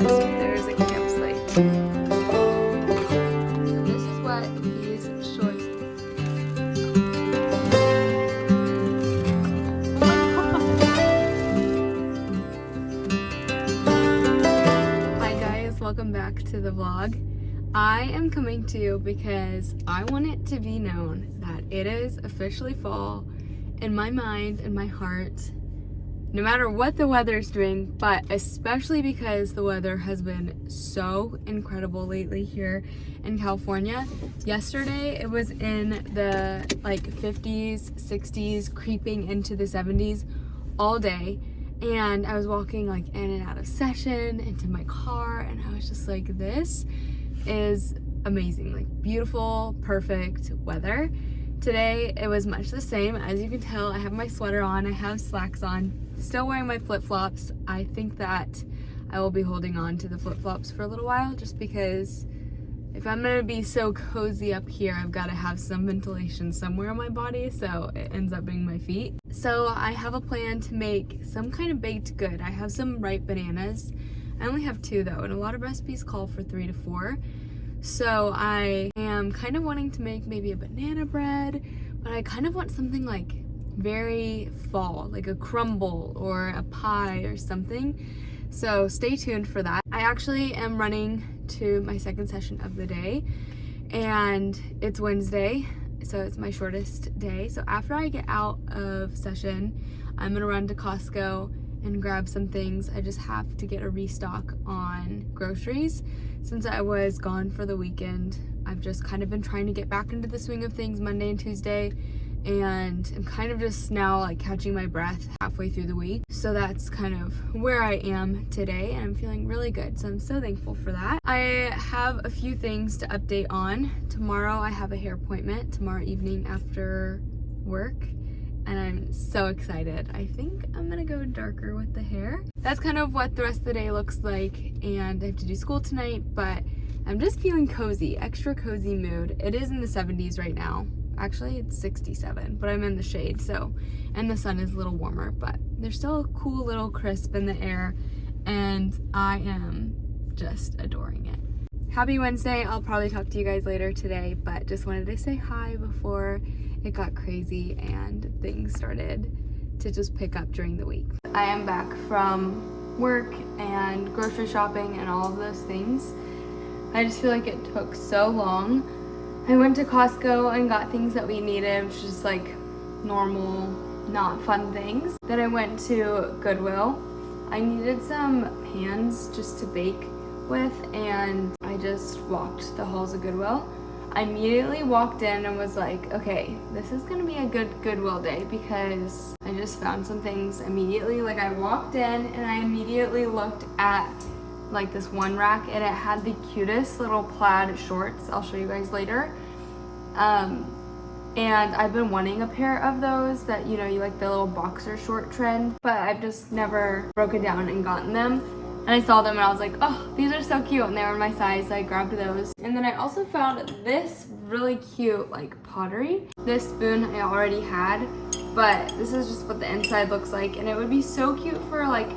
yes, there's a campsite. So this is what these shorts. Hi guys, welcome back to the vlog. I am coming to you because I want it to be known that it is officially fall in my mind and my heart, no matter what the weather's doing, but especially because the weather has been so incredible lately here in California. Yesterday it was in the like 50s, 60s, creeping into the 70s all day. And I was walking like in and out of session into my car, and I was just like, this is amazing, like beautiful, perfect weather. Today it was much the same. As you can tell, I have my sweater on, I have slacks on, still wearing my flip-flops. I think that I will be holding on to the flip-flops for a little while, just because if I'm gonna be so cozy up here, I've got to have some ventilation somewhere on my body, so it ends up being my feet. So I have a plan to make some kind of baked good. I have some ripe bananas. I only have 2 though, and a lot of recipes call for 3 to 4. So I am kind of wanting to make maybe a banana bread, but I kind of want something like very fall, like a crumble or a pie or something. So stay tuned for that. I actually am running to my second session of the day, and it's Wednesday, so it's my shortest day. So after I get out of session, I'm gonna run to Costco and grab some things. I just have to get a restock on groceries. Since I was gone for the weekend, I've just kind of been trying to get back into the swing of things Monday and Tuesday, and I'm kind of just now like catching my breath halfway through the week. So that's kind of where I am today, and I'm feeling really good, so I'm so thankful for that. I have a few things to update on. Tomorrow I have a hair appointment tomorrow evening after work, and I'm so excited. I think I'm gonna go darker with the hair. That's kind of what the rest of the day looks like, and I have to do school tonight, but I'm just feeling cozy, extra cozy mood. It is in the 70s right now. Actually, it's 67, but I'm in the shade, so, and the sun is a little warmer, but there's still a cool little crisp in the air, and I am just adoring it. Happy Wednesday. I'll probably talk to you guys later today, but just wanted to say hi before it got crazy and things started to just pick up during the week. I am back from work and grocery shopping and all of those things. I just feel like it took so long. I went to Costco and got things that we needed, which is like normal, not fun things. Then I went to Goodwill. I needed some pans just to bake with, and I just walked the halls of Goodwill. I immediately walked in and was like, okay, this is gonna be a good Goodwill day, because I just found some things immediately. Like, I walked in and I immediately looked at like this one rack, and it had the cutest little plaid shorts. I'll show you guys later. And I've been wanting a pair of those that, you know, you like the little boxer short trend, but I've just never broken down and gotten them. And I saw them and I was like, oh, these are so cute, and they were my size, so I grabbed those. And then I also found this really cute like pottery. This spoon I already had, but this is just what the inside looks like, and it would be so cute for like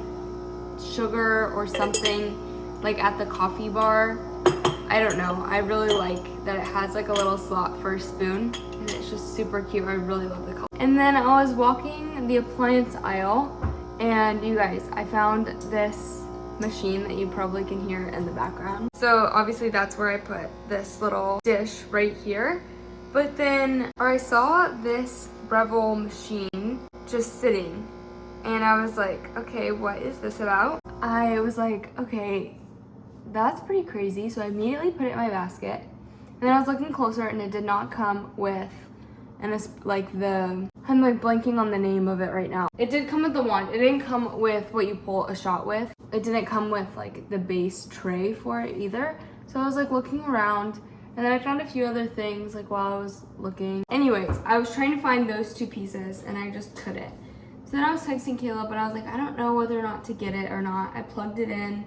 sugar or something like at the coffee bar. I don't know, I really like that it has like a little slot for a spoon, and it's just super cute. I really love the color. And then I was walking the appliance aisle, and you guys, I found this machine that you probably can hear in the background. So obviously that's where I put this little dish right here, but then I saw this Breville machine just sitting, and I was like, okay, what is this about? I was like, okay, that's pretty crazy. So I immediately put it in my basket, and then I was looking closer, and it did not come with, and it's like I'm like blanking on the name of it right now. It did come with the wand. It didn't come with what you pull a shot with. It didn't come with like the base tray for it either. So I was like looking around, and then I found a few other things like while I was looking. Anyways, I was trying to find those 2 pieces, and I just couldn't. So then I was texting Caleb, and I was like, I don't know whether or not to get it or not. I plugged it in,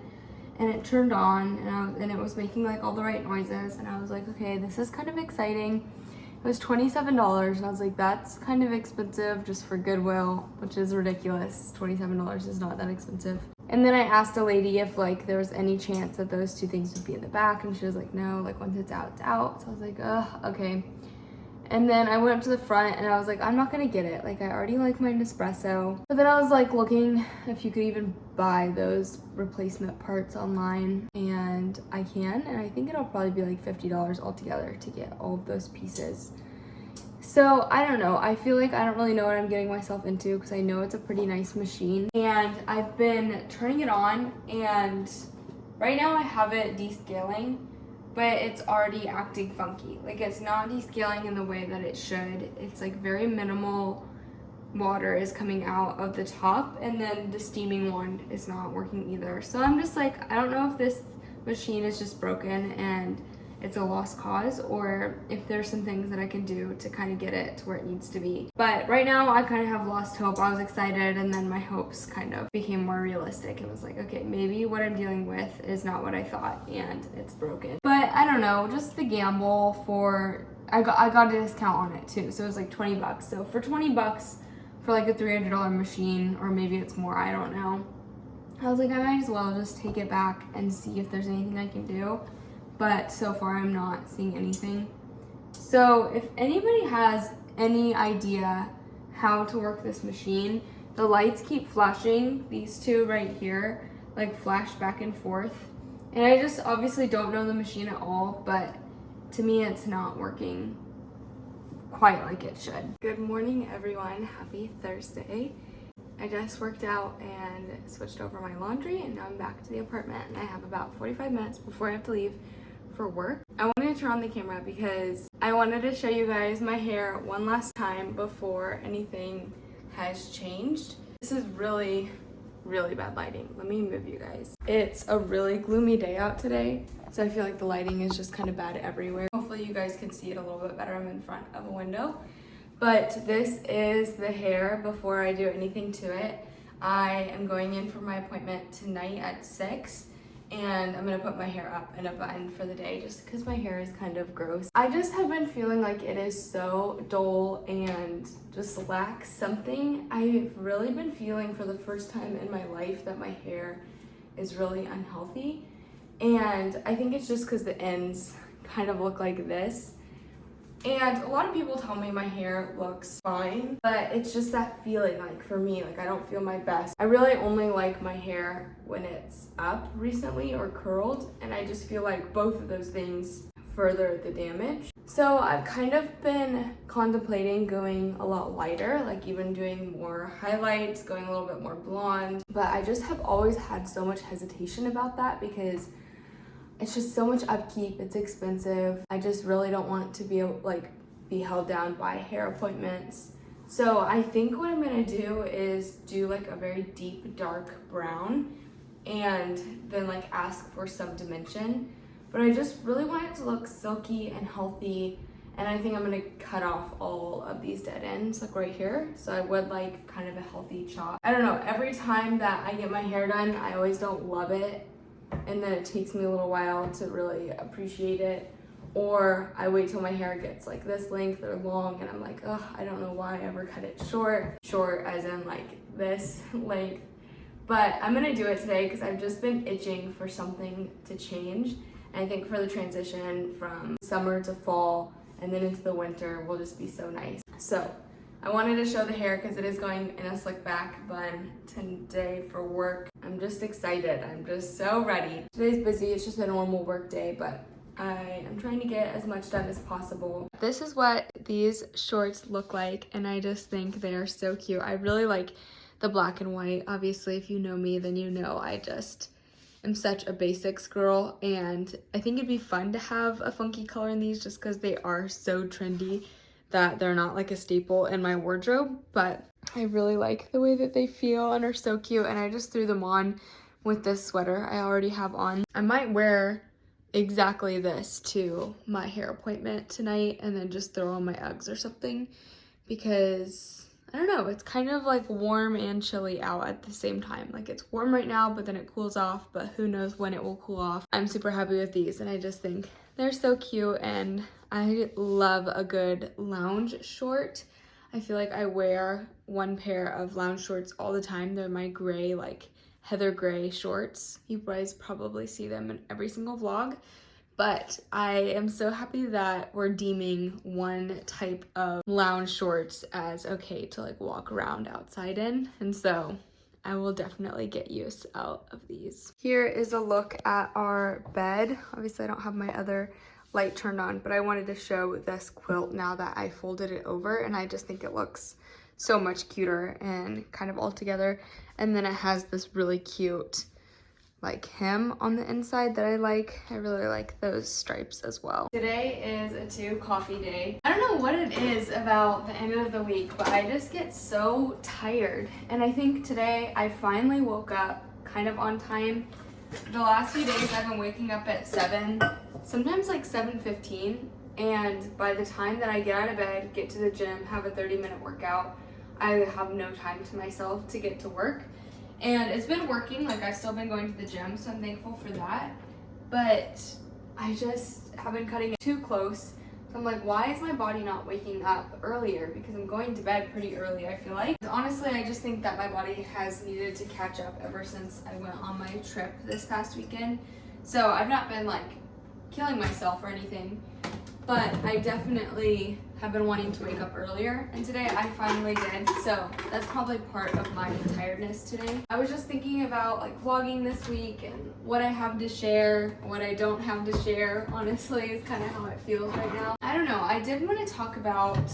and it turned on, and it was making like all the right noises, and I was like, okay, this is kind of exciting. It was $27, and I was like, that's kind of expensive just for Goodwill, which is ridiculous. $27 is not that expensive. And then I asked a lady if like there was any chance that those two things would be in the back, and she was like, no, like once it's out, it's out. So I was like, okay. And then I went up to the front and I was like, I'm not gonna get it. Like I already like my Nespresso. But then I was like looking if you could even buy those replacement parts online, and I can, and I think it'll probably be like $50 altogether to get all of those pieces. So I don't know, I feel like I don't really know what I'm getting myself into because I know it's a pretty nice machine, and I've been turning it on, and right now I have it descaling, but it's already acting funky. Like it's not descaling in the way that it should. It's like very minimal water is coming out of the top, and then the steaming one is not working either. So I'm just like, I don't know if this machine is just broken and it's a lost cause, or if there's some things that I can do to kind of get it to where it needs to be. But right now I kind of have lost hope. I was excited, and then my hopes kind of became more realistic. It was like, okay, maybe what I'm dealing with is not what I thought and it's broken. But I don't know, just the gamble for, I got a discount on it too. So it was like 20 bucks. So for 20 bucks for like a $300 machine, or maybe it's more, I don't know. I was like, I might as well just take it back and see if there's anything I can do. But so far I'm not seeing anything. So if anybody has any idea how to work this machine, the lights keep flashing, these two right here, like flash back and forth. And I just obviously don't know the machine at all, but to me it's not working quite like it should. Good morning everyone, happy Thursday. I just worked out and switched over my laundry, and now I'm back to the apartment, and I have about 45 minutes before I have to leave for work. I wanted to turn on the camera because I wanted to show you guys my hair one last time before anything has changed. This is really bad lighting. Let me move you guys. It's a really gloomy day out today, so I feel like the lighting is just kind of bad everywhere. Hopefully you guys can see it a little bit better. I'm in front of a window. But this is the hair before I do anything to it. I am going in for my appointment tonight at 6. And I'm gonna put my hair up in a bun for the day just because my hair is kind of gross. I just have been feeling like it is so dull and just lacks something. I've really been feeling for the first time in my life that my hair is really unhealthy. And I think it's just because the ends kind of look like this. And a lot of people tell me my hair looks fine, but it's just that feeling, like for me, like I don't feel my best. I really only like my hair when it's up recently or curled, and I just feel like both of those things further the damage. So I've kind of been contemplating going a lot lighter, like even doing more highlights, going a little bit more blonde, but I just have always had so much hesitation about that because it's just so much upkeep, it's expensive. I just really don't want to be held down by hair appointments. So I think what I'm gonna do is do like a very deep dark brown and then like ask for some dimension. But I just really want it to look silky and healthy, and I think I'm gonna cut off all of these dead ends like right here. So I would like kind of a healthy chop. I don't know, every time that I get my hair done, I always don't love it. And then it takes me a little while to really appreciate it, or I wait till my hair gets like this length or long, and I'm like, ugh, I don't know why I ever cut it short as in like this length. But I'm gonna do it today because I've just been itching for something to change, and I think for the transition from summer to fall and then into the winter will just be so nice. So I wanted to show the hair because it is going in a slick back bun today for work. I'm just excited. I'm just so ready. Today's busy. It's just a normal work day, but I am trying to get as much done as possible. This is what these shorts look like, and I just think they are so cute. I really like the black and white. Obviously, if you know me, then you know I just am such a basics girl, and I think it'd be fun to have a funky color in these just because they are so trendy that they're not like a staple in my wardrobe, but I really like the way that they feel and are so cute, and I just threw them on with this sweater I already have on. I might wear exactly this to my hair appointment tonight and then just throw on my Uggs or something because I don't know, it's kind of like warm and chilly out at the same time. Like it's warm right now, but then it cools off, but who knows when it will cool off. I'm super happy with these and I just think they're so cute, and I love a good lounge short. I feel like I wear one pair of lounge shorts all the time. They're my gray, like heather gray shorts. You guys probably see them in every single vlog. But I am so happy that we're deeming one type of lounge shorts as okay to like walk around outside in. And so I will definitely get use out of these. Here is a look at our bed. Obviously I don't have my other light turned on, but I wanted to show this quilt now that I folded it over, and I just think it looks so much cuter and kind of all together. And then it has this really cute like hem on the inside that I like. I really like those stripes as well. Today is a 2 coffee day. I don't know what it is about the end of the week, but I just get so tired. And I think today I finally woke up kind of on time. The last few days I've been waking up at 7, sometimes like 7:15. And by the time that I get out of bed, get to the gym, have a 30-minute workout, I have no time to myself to get to work. And it's been working, like I've still been going to the gym, so I'm thankful for that. But I just have been cutting it too close. So I'm like, why is my body not waking up earlier? Because I'm going to bed pretty early, I feel like. Honestly, I just think that my body has needed to catch up ever since I went on my trip this past weekend. So I've not been like killing myself or anything, but I definitely have been wanting to wake up earlier, and today I finally did, so that's probably part of my tiredness today. I was just thinking about like vlogging this week and what I have to share, what I don't have to share, honestly, is kind of how it feels right now. I don't know, I did want to talk about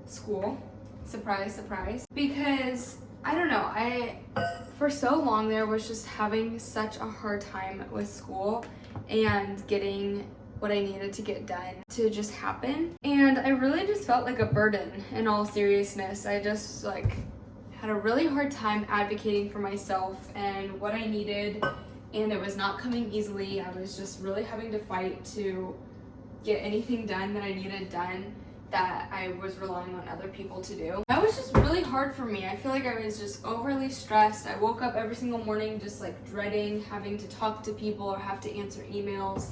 school, surprise, surprise, because I don't know, for so long there was just having such a hard time with school and getting what I needed to get done to just happen. And I really just felt like a burden, in all seriousness. I just like had a really hard time advocating for myself and what I needed, and it was not coming easily. I was just really having to fight to get anything done that I needed done that I was relying on other people to do. That was just really hard for me. I feel like I was just overly stressed. I woke up every single morning just like dreading having to talk to people or have to answer emails.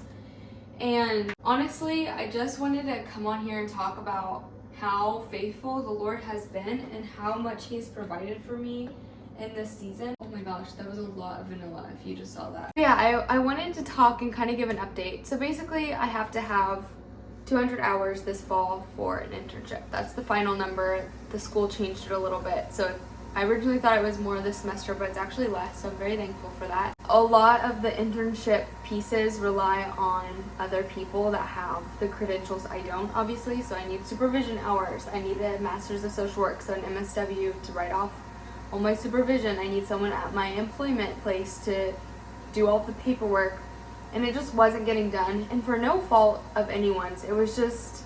And honestly, I just wanted to come on here and talk about how faithful the Lord has been and how much He's provided for me in this season. Oh my gosh, that was a lot of vanilla if you just saw that. Yeah, I wanted to talk and kind of give an update. So basically, I have to have 200 hours this fall for an internship. That's the final number. The school changed it a little bit. So I originally thought it was more this semester, but it's actually less, so I'm very thankful for that. A lot of the internship pieces rely on other people that have the credentials I don't, obviously, so I need supervision hours. I need a master's of social work, so an MSW to write off all my supervision. I need someone at my employment place to do all the paperwork, and it just wasn't getting done, and for no fault of anyone's. It was just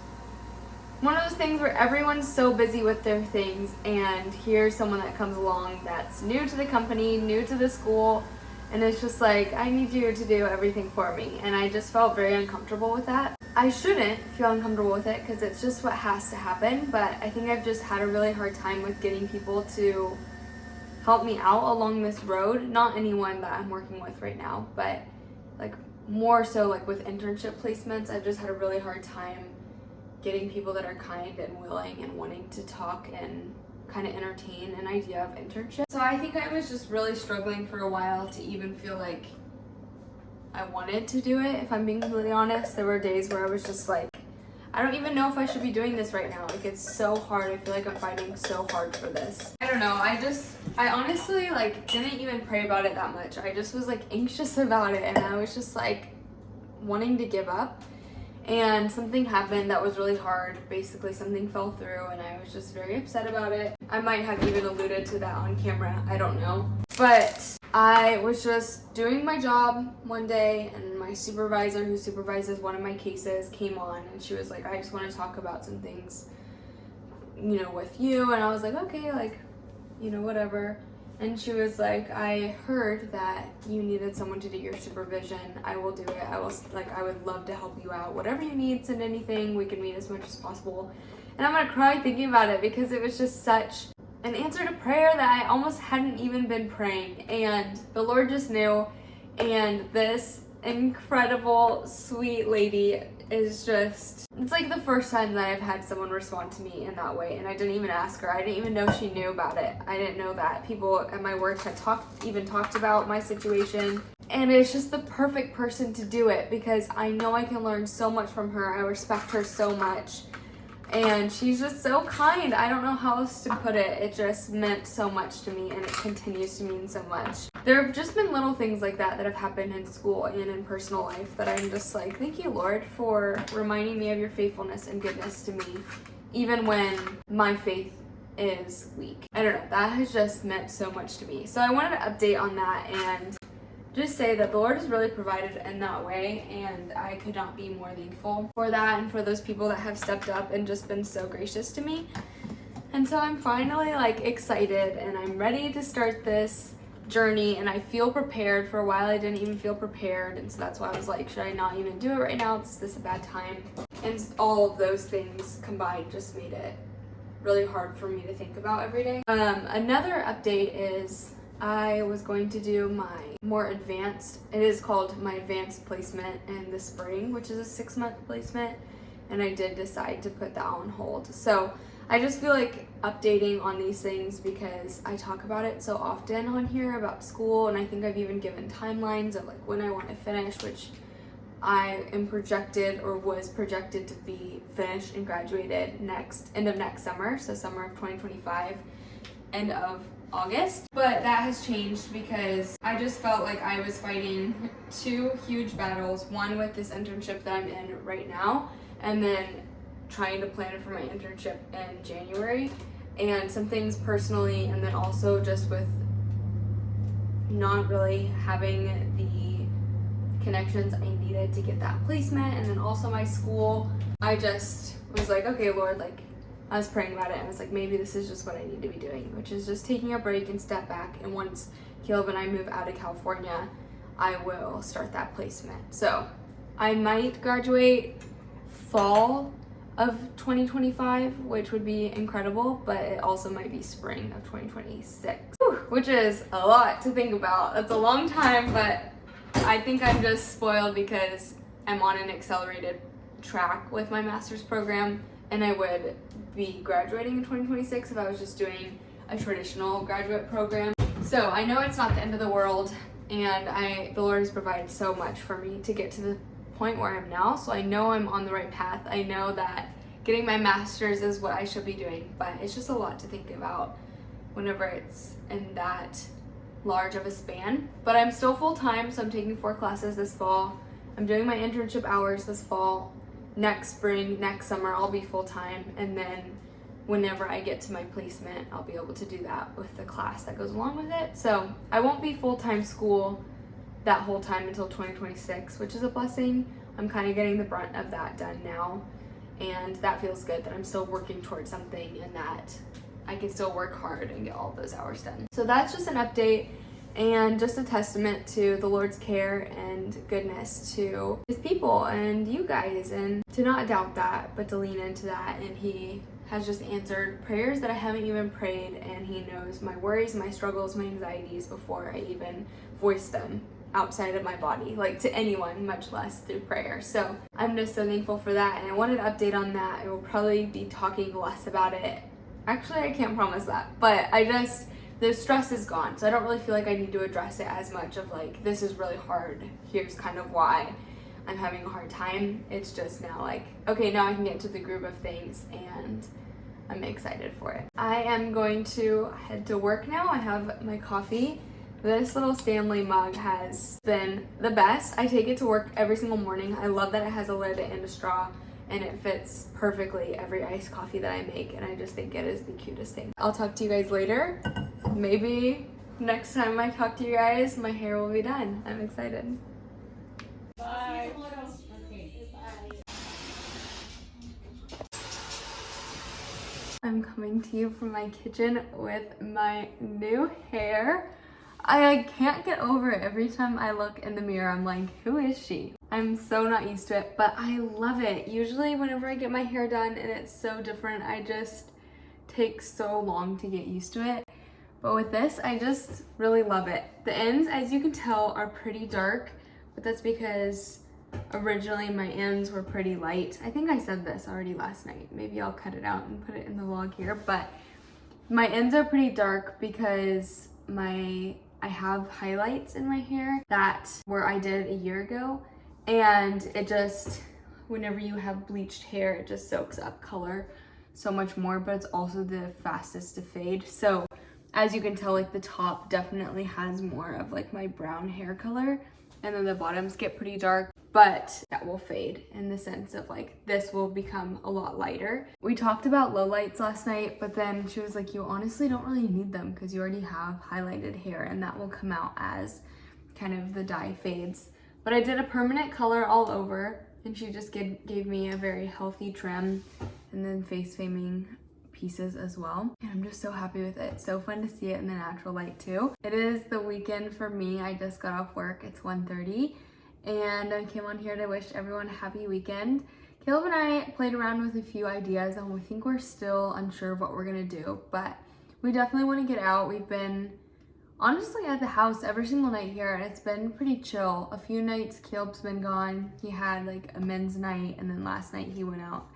one of those things where everyone's so busy with their things, and here's someone that comes along that's new to the company, new to the school, and it's just like, I need you to do everything for me. And I just felt very uncomfortable with that. I shouldn't feel uncomfortable with it because it's just what has to happen, but I think I've just had a really hard time with getting people to help me out along this road. Not anyone that I'm working with right now, but like more so like with internship placements, I've just had a really hard time getting people that are kind and willing and wanting to talk and kind of entertain an idea of internship. So I think I was just really struggling for a while to even feel like I wanted to do it, if I'm being completely honest. There were days where I was just like, I don't even know if I should be doing this right now. Like, it's so hard. I feel like I'm fighting so hard for this. I don't know. I honestly like didn't even pray about it that much. I just was like anxious about it, and I was just like wanting to give up. And something happened that was really hard. Basically, something fell through, and I was just very upset about it. I might have even alluded to that on camera. I don't know. But I was just doing my job one day, and my supervisor, who supervises one of my cases, came on, and she was like, I just want to talk about some things, you know, with you. And I was like, okay, like, you know, whatever. And she was like, I heard that you needed someone to do your supervision. I will do it. I would love to help you out. Whatever you need, send anything. We can meet as much as possible. And I'm gonna cry thinking about it because it was just such an answer to prayer that I almost hadn't even been praying, and the Lord just knew. And this incredible, sweet lady is just, it's like the first time that I've had someone respond to me in that way, and I didn't even ask her. I didn't even know she knew about it. I didn't know that people at my work had talked about my situation, and it's just the perfect person to do it because I know I can learn so much from her. I respect her so much, and she's just so kind. I don't know how else to put it. It just meant so much to me, and it continues to mean so much. There have just been little things like that have happened in school and in personal life that I'm just like, thank you, Lord, for reminding me of your faithfulness and goodness to me, even when my faith is weak. I don't know, that has just meant so much to me. So I wanted to update on that and just say that the Lord has really provided in that way, and I could not be more thankful for that and for those people that have stepped up and just been so gracious to me. And so I'm finally like excited, and I'm ready to start this journey, and I feel prepared. For a while I didn't even feel prepared, and so that's why I was like, should I not even do it right now? Is this a bad time? And all of those things combined just made it really hard for me to think about every day. Another update is I was going to do my more advanced, it is called my advanced placement in the spring, which is a 6-month placement, and I did decide to put that on hold. So I just feel like updating on these things because I talk about it so often on here about school, and I think I've even given timelines of like when I want to finish, which I am projected or was projected to be finished and graduated end of next summer, so summer of 2025, end of August. But that has changed because I just felt like I was fighting 2 huge battles, one with this internship that I'm in right now, and then trying to plan for my internship in January, and some things personally, and then also just with not really having the connections I needed to get that placement, and then also my school. I just was like, okay, Lord, like I was praying about it, and I was like, maybe this is just what I need to be doing, which is just taking a break and step back, and once Caleb and I move out of California, I will start that placement. So I might graduate fall of 2025, which would be incredible, but it also might be spring of 2026, which is a lot to think about. That's a long time, but I think I'm just spoiled because I'm on an accelerated track with my master's program, and I would be graduating in 2026 if I was just doing a traditional graduate program. So I know it's not the end of the world, and the Lord has provided so much for me to get to the point where I'm now, so I know I'm on the right path. I know that getting my master's is what I should be doing, but it's just a lot to think about whenever it's in that large of a span. But I'm still full-time, so I'm taking 4 classes this fall. I'm doing my internship hours this fall. Next spring, next summer, I'll be full-time, and then whenever I get to my placement, I'll be able to do that with the class that goes along with it. So I won't be full-time school that whole time until 2026, which is a blessing. I'm kind of getting the brunt of that done now, and that feels good that I'm still working towards something and that I can still work hard and get all of those hours done. So that's just an update and just a testament to the Lord's care and goodness to his people and you guys, and to not doubt that, but to lean into that. And he has just answered prayers that I haven't even prayed, and he knows my worries, my struggles, my anxieties before I even voice them outside of my body, like to anyone, much less through prayer. So I'm just so thankful for that, and I wanted to update on that. I will probably be talking less about it. Actually, I can't promise that, but the stress is gone, so I don't really feel like I need to address it as much of like, this is really hard, here's kind of why I'm having a hard time. It's just now like, okay, now I can get into the groove of things, and I'm excited for it. I am going to head to work now. I have my coffee. This little Stanley mug has been the best. I take it to work every single morning. I love that it has a lid and a straw, and it fits perfectly every iced coffee that I make, and I just think it is the cutest thing. I'll talk to you guys later. Maybe next time I talk to you guys, my hair will be done. I'm excited. Bye. I'm coming to you from my kitchen with my new hair. I can't get over it. Every time I look in the mirror, I'm like, who is she? I'm so not used to it, but I love it. Usually whenever I get my hair done and it's so different, I just takes so long to get used to it. But with this, I just really love it. The ends, as you can tell, are pretty dark, but that's because originally my ends were pretty light. I think I said this already last night. Maybe I'll cut it out and put it in the vlog here, but my ends are pretty dark because I have highlights in my hair that I did a year ago, and it just, whenever you have bleached hair, it just soaks up color so much more, but it's also the fastest to fade. So as you can tell, like the top definitely has more of like my brown hair color, and then the bottoms get pretty dark, but that will fade in the sense of like this will become a lot lighter. We talked about lowlights last night, but then she was like, you honestly don't really need them because you already have highlighted hair, and that will come out as kind of the dye fades. But I did a permanent color all over, and she just gave me a very healthy trim and then face framing pieces as well. And I'm just so happy with it. So fun to see it in the natural light too. It is the weekend for me. I just got off work. It's 1:30 and I came on here to wish everyone a happy weekend. Caleb and I played around with a few ideas, and we think we're still unsure of what we're gonna do, but we definitely want to get out. We've been honestly at the house every single night here, and it's been pretty chill. A few nights Caleb's been gone. He had like a men's night, and then last night he went out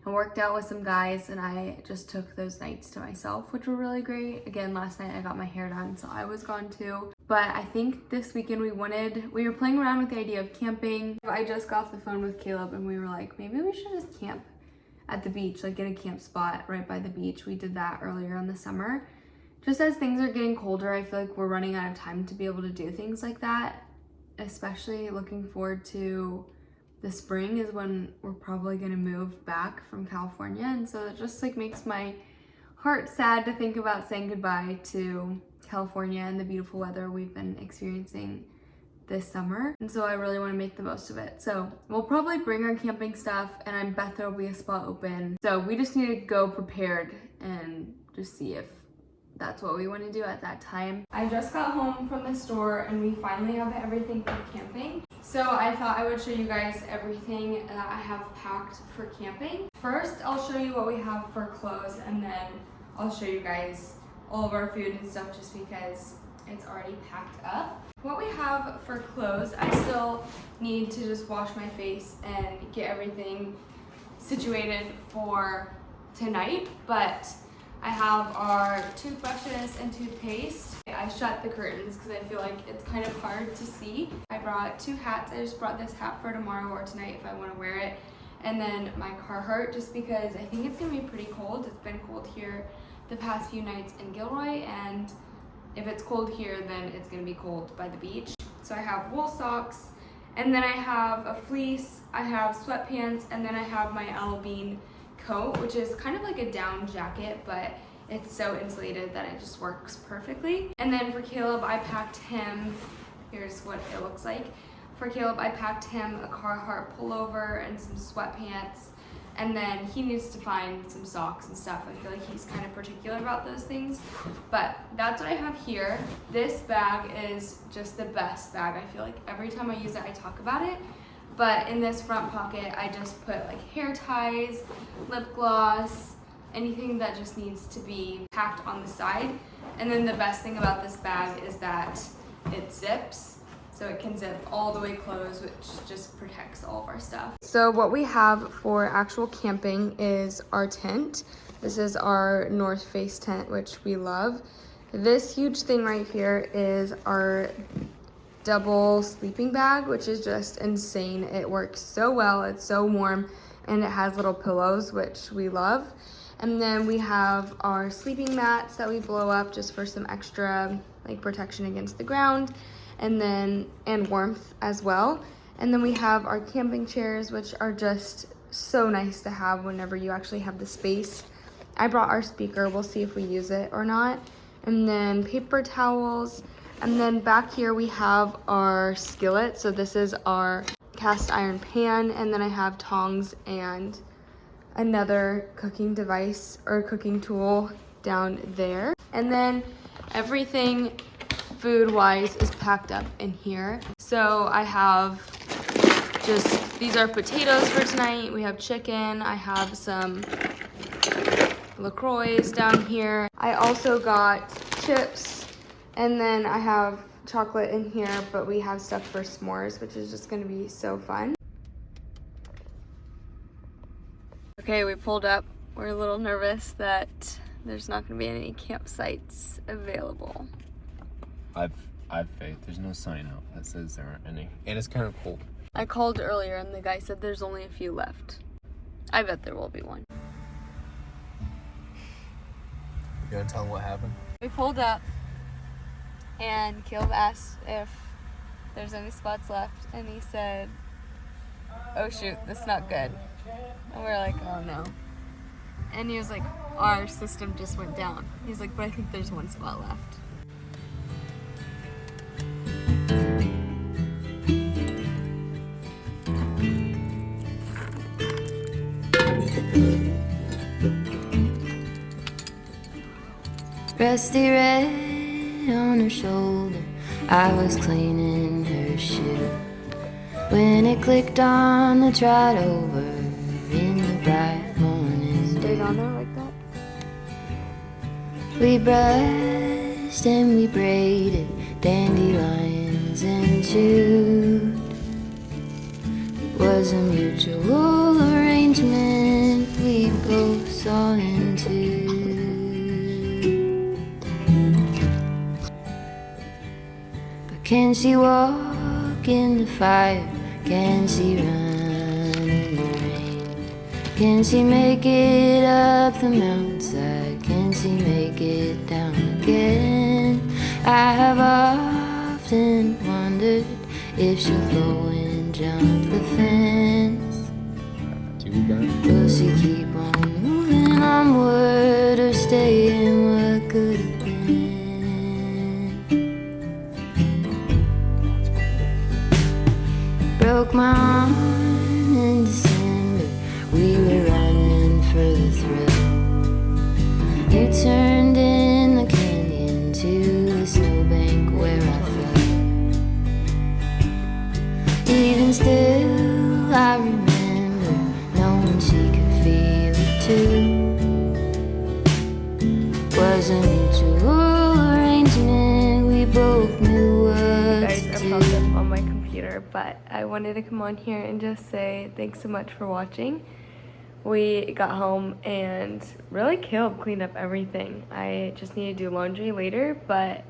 and worked out with some guys, and I just took those nights to myself, which were really great. Again, last night I got my hair done, so I was gone too. But I think this weekend we were playing around with the idea of camping. I just got off the phone with Caleb and we were like, maybe we should just camp at the beach, like get a camp spot right by the beach. We did that earlier in the summer. Just as things are getting colder, I feel like we're running out of time to be able to do things like that, especially looking forward to the spring is when we're probably gonna move back from California. And so it just like makes my heart sad to think about saying goodbye to California and the beautiful weather we've been experiencing this summer. And so I really wanna make the most of it. So we'll probably bring our camping stuff, and I bet there'll be a spot open. So we just need to go prepared and just see if that's what we want to do at that time. I just got home from the store and we finally have everything for camping. So I thought I would show you guys everything that I have packed for camping. First, I'll show you what we have for clothes, and then I'll show you guys all of our food and stuff just because it's already packed up. What we have for clothes, I still need to just wash my face and get everything situated for tonight, but I have our toothbrushes and toothpaste. I shut the curtains because I feel like it's kind of hard to see. I brought 2 hats. I just brought this hat for tomorrow or tonight if I want to wear it. And then my Carhartt, just because I think it's gonna be pretty cold. It's been cold here the past few nights in Gilroy, and if it's cold here, then it's gonna be cold by the beach. So I have wool socks, and then I have a fleece, I have sweatpants, and then I have my Alabine coat, which is kind of like a down jacket, but it's so insulated that it just works perfectly. And then for Caleb, I packed him, here's what it looks like. For Caleb, I packed him a Carhartt pullover and some sweatpants, and then he needs to find some socks and stuff. I feel like he's kind of particular about those things, but that's what I have here. This bag is just the best bag. I feel like every time I use it, I talk about it. But in this front pocket, I just put like hair ties, lip gloss, anything that just needs to be packed on the side. And then the best thing about this bag is that it zips, so it can zip all the way closed, which just protects all of our stuff. So what we have for actual camping is our tent. This is our North Face tent, which we love. This huge thing right here is our double sleeping bag, which is just insane. It works so well, it's so warm, and it has little pillows, which we love. And then we have our sleeping mats that we blow up just for some extra like protection against the ground, and warmth as well. And then we have our camping chairs, which are just so nice to have whenever you actually have the space. I brought our speaker, we'll see if we use it or not. And then paper towels. And then back here we have our skillet. So this is our cast iron pan, and then I have tongs and another cooking device or cooking tool down there. And then everything food-wise is packed up in here. So I have these are potatoes for tonight. We have chicken. I have some LaCroix down here. I also got chips, and then I have chocolate in here, but we have stuff for s'mores, which is just gonna be so fun. Okay, we pulled up. We're a little nervous that there's not gonna be any campsites available. I've faith. There's no sign out that says there aren't any. And it's kind of cold. I called earlier and the guy said there's only a few left. I bet there will be one. You gonna tell them what happened? We pulled up and Caleb asked if there's any spots left, and he said, oh shoot, that's not good. And we're like, oh no. And he was like, our system just went down. He's like, but I think there's one spot left. Rusty red on her shoulder, I was cleaning her shoe when it clicked on the trot over in the bright morning Stayed dew. on there like that. We brushed and we braided dandelions and chewed. It was a mutual arrangement we both saw into. Can she walk in the fire? Can she run in the rain? Can she make it up the mountainside? Can she make it down again? I have often wondered if she'll go and jump the fence. Will she keep on moving onward or stay in what could have been? Broke my arm in December. We were running for the thrill. You turned in the canyon to the snowbank where I fell. Even still, I remember knowing she could feel it too. Was a mutual arrangement. We both knew what Guys, to I do. found them on my computer, but I wanted to come on here and just say thanks so much for watching. We got home and really Caleb cleaned up everything. I just need to do laundry later, but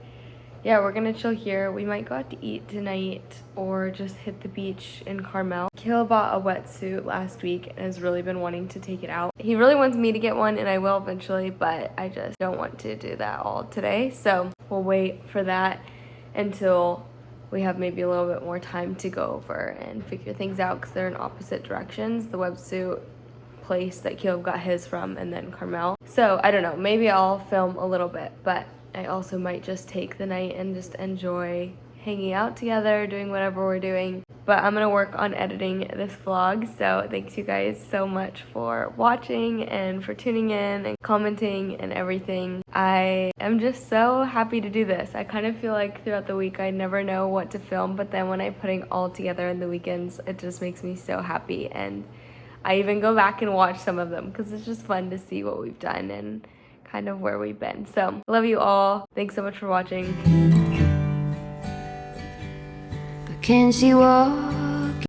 yeah, we're gonna chill here. We might go out to eat tonight or just hit the beach in Carmel. Caleb bought a wetsuit last week and has really been wanting to take it out. He really wants me to get one, and I will eventually, but I just don't want to do that all today. So we'll wait for that until we have maybe a little bit more time to go over and figure things out, because they're in opposite directions. The wetsuit place that Caleb got his from, and then Carmel. So I don't know, maybe I'll film a little bit, but I also might just take the night and just enjoy hanging out together, doing whatever we're doing. But I'm gonna work on editing this vlog, so thanks you guys so much for watching and for tuning in and commenting and everything. I am just so happy to do this. I kind of feel like throughout the week I never know what to film, but then when I'm putting all together in the weekends, it just makes me so happy. And I even go back and watch some of them because it's just fun to see what we've done and kind of where we've been. So love you all. Thanks so much for watching. Can she walk